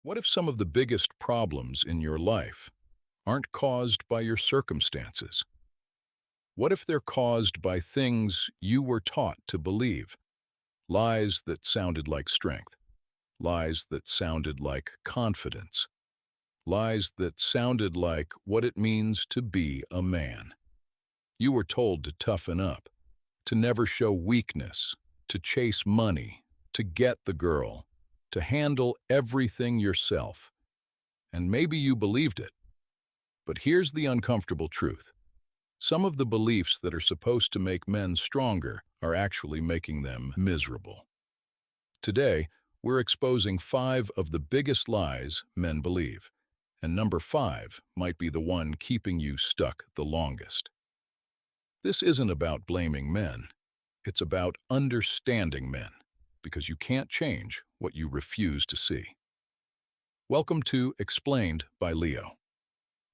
What if some of the biggest problems in your life aren't caused by your circumstances? What if they're caused by things you were taught to believe? Lies that sounded like strength, lies that sounded like confidence, lies that sounded like what it means to be a man. You were told to toughen up, to never show weakness, to chase money, to get the girl, to handle everything yourself. And maybe you believed it. But here's the uncomfortable truth. Some of the beliefs that are supposed to make men stronger are actually making them miserable. Today, we're exposing 5 of the biggest lies men believe, and number 5 might be the one keeping you stuck the longest. This isn't about blaming men. It's about understanding men, because you can't change what you refuse to see. Welcome to Explained by Leo.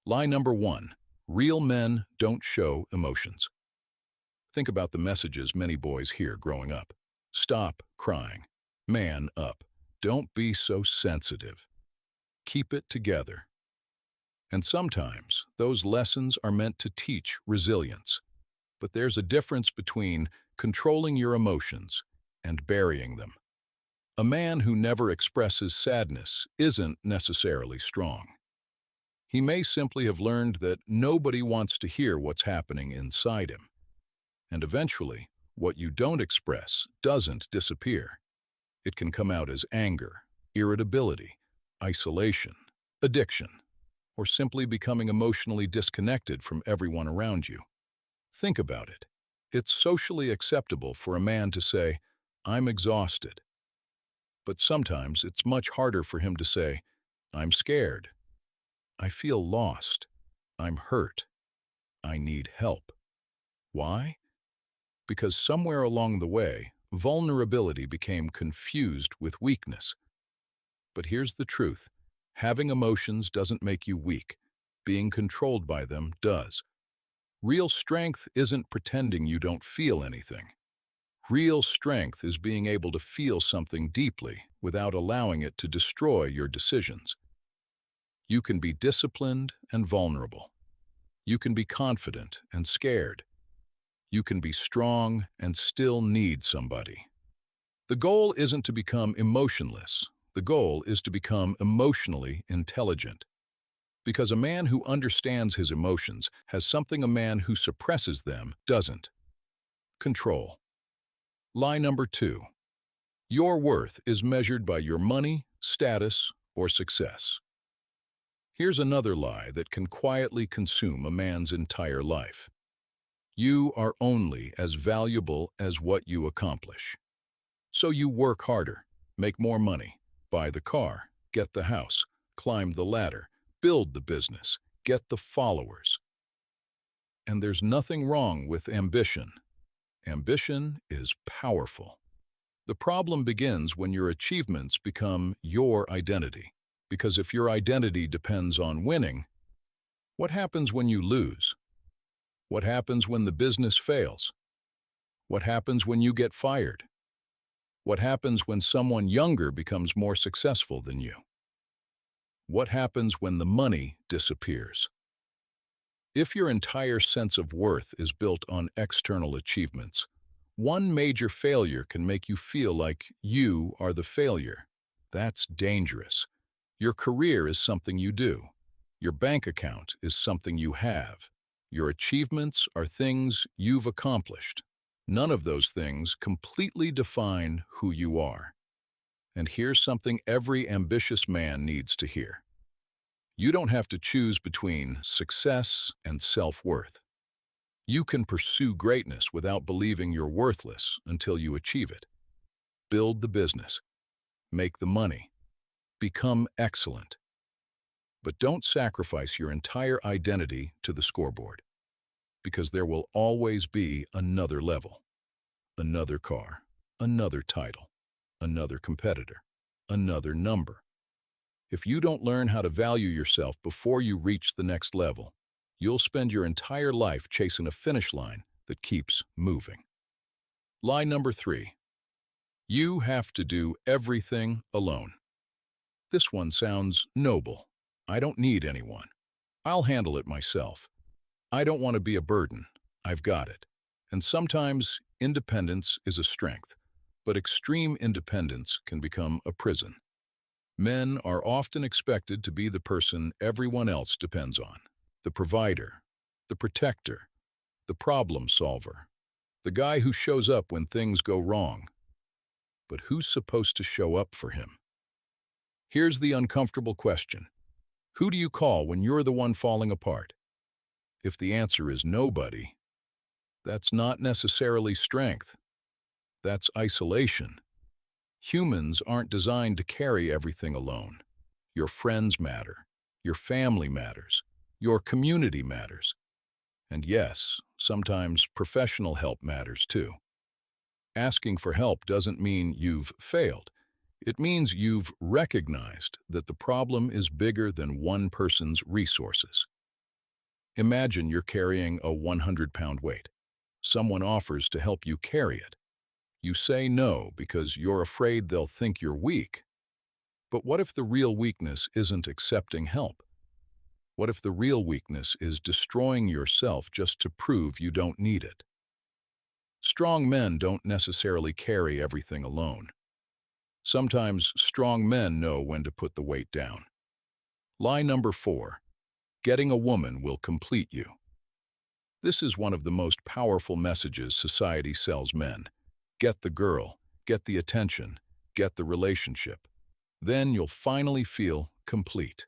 Lie number 1. Real men don't show emotions. Think about the messages many boys hear growing up. Stop crying. Man up. Don't be so sensitive. Keep it together. And sometimes those lessons are meant to teach resilience. But there's a difference between controlling your emotions and burying them. A man who never expresses sadness isn't necessarily strong. He may simply have learned that nobody wants to hear what's happening inside him. And eventually, what you don't express doesn't disappear. It can come out as anger, irritability, isolation, addiction, or simply becoming emotionally disconnected from everyone around you. Think about it. It's socially acceptable for a man to say, "I'm exhausted." But sometimes it's much harder for him to say, "I'm scared. I feel lost. I'm hurt. I need help." Why? Because somewhere along the way, vulnerability became confused with weakness. But here's the truth. Having emotions doesn't make you weak. Being controlled by them does. Real strength isn't pretending you don't feel anything. Real strength is being able to feel something deeply without allowing it to destroy your decisions. You can be disciplined and vulnerable. You can be confident and scared. You can be strong and still need somebody. The goal isn't to become emotionless. The goal is to become emotionally intelligent. Because a man who understands his emotions has something a man who suppresses them doesn't. Control. Lie number 2. Your worth is measured by your money, status, or success. Here's another lie that can quietly consume a man's entire life. You are only as valuable as what you accomplish. So you work harder, make more money, buy the car, get the house, climb the ladder, build the business, get the followers. And there's nothing wrong with ambition. Ambition is powerful. The problem begins when your achievements become your identity. Because if your identity depends on winning, what happens when you lose? What happens when the business fails? What happens when you get fired? What happens when someone younger becomes more successful than you? What happens when the money disappears? If your entire sense of worth is built on external achievements, one major failure can make you feel like you are the failure. That's dangerous. Your career is something you do. Your bank account is something you have. Your achievements are things you've accomplished. None of those things completely define who you are. And here's something every ambitious man needs to hear. You don't have to choose between success and self-worth. You can pursue greatness without believing you're worthless until you achieve it. Build the business. Make the money. Become excellent. But don't sacrifice your entire identity to the scoreboard, because there will always be another level, another car, another title, another competitor, another number. If you don't learn how to value yourself before you reach the next level, you'll spend your entire life chasing a finish line that keeps moving. Lie number 3. You have to do everything alone. This one sounds noble. I don't need anyone. I'll handle it myself. I don't want to be a burden. I've got it. And sometimes independence is a strength, but extreme independence can become a prison. Men are often expected to be the person everyone else depends on, the provider, the protector, the problem solver, the guy who shows up when things go wrong. But who's supposed to show up for him? Here's the uncomfortable question. Who do you call when you're the one falling apart? If the answer is nobody, that's not necessarily strength. That's isolation. Humans aren't designed to carry everything alone. Your friends matter. Your family matters. Your community matters. And yes, sometimes professional help matters too. Asking for help doesn't mean you've failed. It means you've recognized that the problem is bigger than one person's resources. Imagine you're carrying a 100-pound weight. Someone offers to help you carry it. You say no because you're afraid they'll think you're weak. But what if the real weakness isn't accepting help? What if the real weakness is destroying yourself just to prove you don't need it? Strong men don't necessarily carry everything alone. Sometimes strong men know when to put the weight down. Lie number 4. Getting a woman will complete you. This is one of the most powerful messages society sells men. Get the girl, get the attention, get the relationship. Then you'll finally feel complete.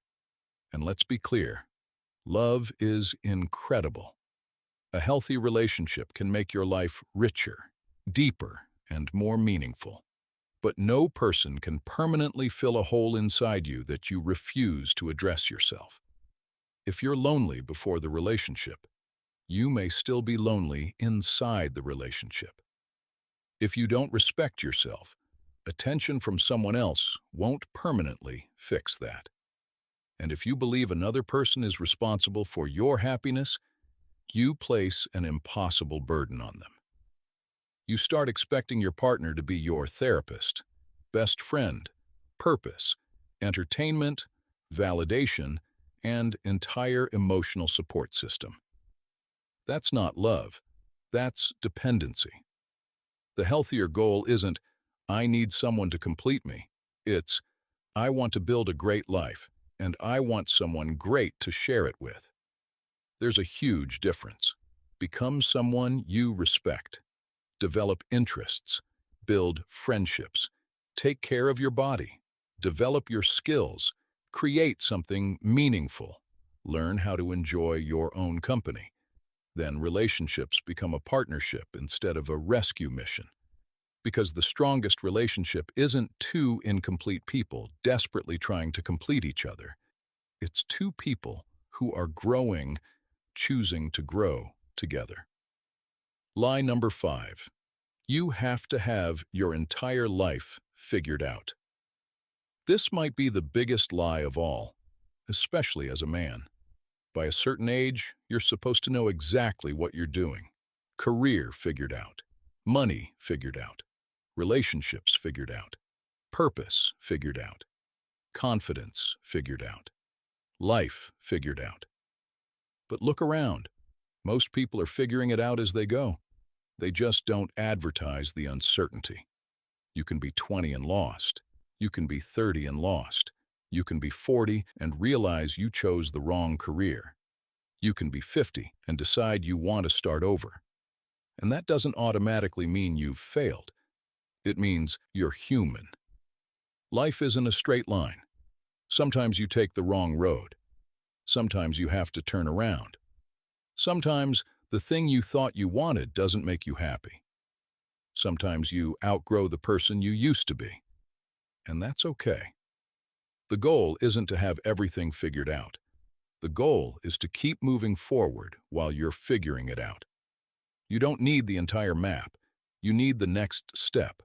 And let's be clear, love is incredible. A healthy relationship can make your life richer, deeper, and more meaningful. But no person can permanently fill a hole inside you that you refuse to address yourself. If you're lonely before the relationship, you may still be lonely inside the relationship. If you don't respect yourself, attention from someone else won't permanently fix that. And if you believe another person is responsible for your happiness, you place an impossible burden on them. You start expecting your partner to be your therapist, best friend, purpose, entertainment, validation, and entire emotional support system. That's not love. That's dependency. The healthier goal isn't, I need someone to complete me. It's, I want to build a great life, and I want someone great to share it with. There's a huge difference. Become someone you respect. Develop interests. Build friendships. Take care of your body. Develop your skills. Create something meaningful. Learn how to enjoy your own company. Then relationships become a partnership instead of a rescue mission. Because the strongest relationship isn't two incomplete people desperately trying to complete each other. It's two people who are growing, choosing to grow together. Lie number 5. You have to have your entire life figured out. This might be the biggest lie of all, especially as a man. By a certain age, you're supposed to know exactly what you're doing. Career figured out. Money figured out. Relationships figured out. Purpose figured out. Confidence figured out. Life figured out. But look around. Most people are figuring it out as they go. They just don't advertise the uncertainty. You can be 20 and lost. You can be 30 and lost. You can be 40 and realize you chose the wrong career. You can be 50 and decide you want to start over. And that doesn't automatically mean you've failed. It means you're human. Life isn't a straight line. Sometimes you take the wrong road. Sometimes you have to turn around. Sometimes the thing you thought you wanted doesn't make you happy. Sometimes you outgrow the person you used to be. And that's okay. The goal isn't to have everything figured out. The goal is to keep moving forward while you're figuring it out. You don't need the entire map. You need the next step.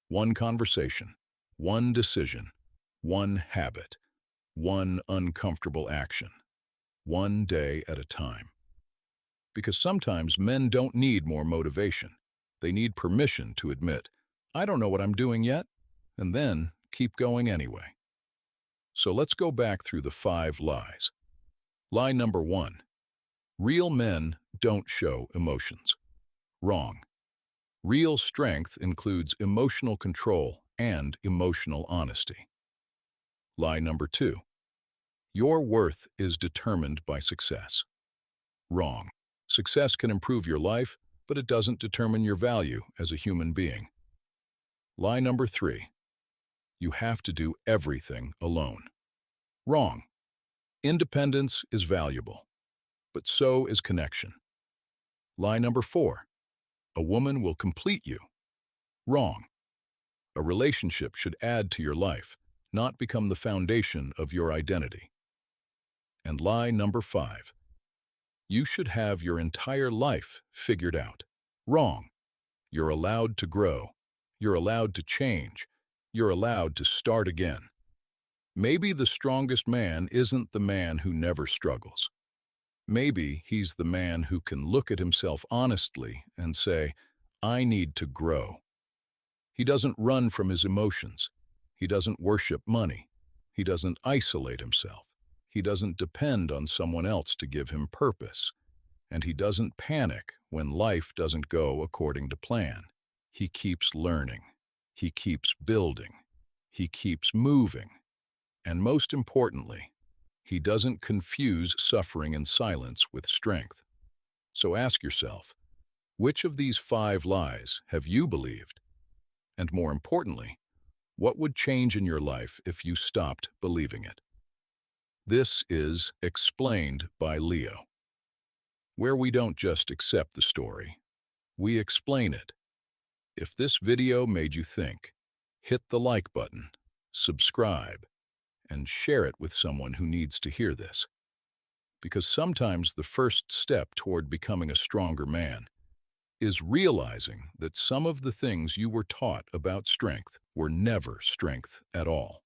One conversation, one decision, one habit, one uncomfortable action, one day at a time. Because sometimes men don't need more motivation. They need permission to admit, I don't know what I'm doing yet, and then keep going anyway. So let's go back through the 5 lies. Lie number 1. Real men don't show emotions. Wrong. Real strength includes emotional control and emotional honesty. Lie number 2. Your worth is determined by success. Wrong. Success can improve your life, but it doesn't determine your value as a human being. Lie number 3. You have to do everything alone. Wrong. Independence is valuable, but so is connection. Lie number 4. A woman will complete you. Wrong. A relationship should add to your life, not become the foundation of your identity. And lie number 5. You should have your entire life figured out. Wrong. You're allowed to grow. You're allowed to change. You're allowed to start again. Maybe the strongest man isn't the man who never struggles. Maybe he's the man who can look at himself honestly and say, I need to grow. He doesn't run from his emotions. He doesn't worship money. He doesn't isolate himself. He doesn't depend on someone else to give him purpose. And he doesn't panic when life doesn't go according to plan. He keeps learning. He keeps building. He keeps moving. And most importantly, he doesn't confuse suffering and silence with strength. So ask yourself, which of these 5 lies have you believed? And more importantly, what would change in your life if you stopped believing it? This is Explained by Leo, where we don't just accept the story, we explain it. If this video made you think, hit the like button, subscribe, and share it with someone who needs to hear this. Because sometimes the first step toward becoming a stronger man is realizing that some of the things you were taught about strength were never strength at all.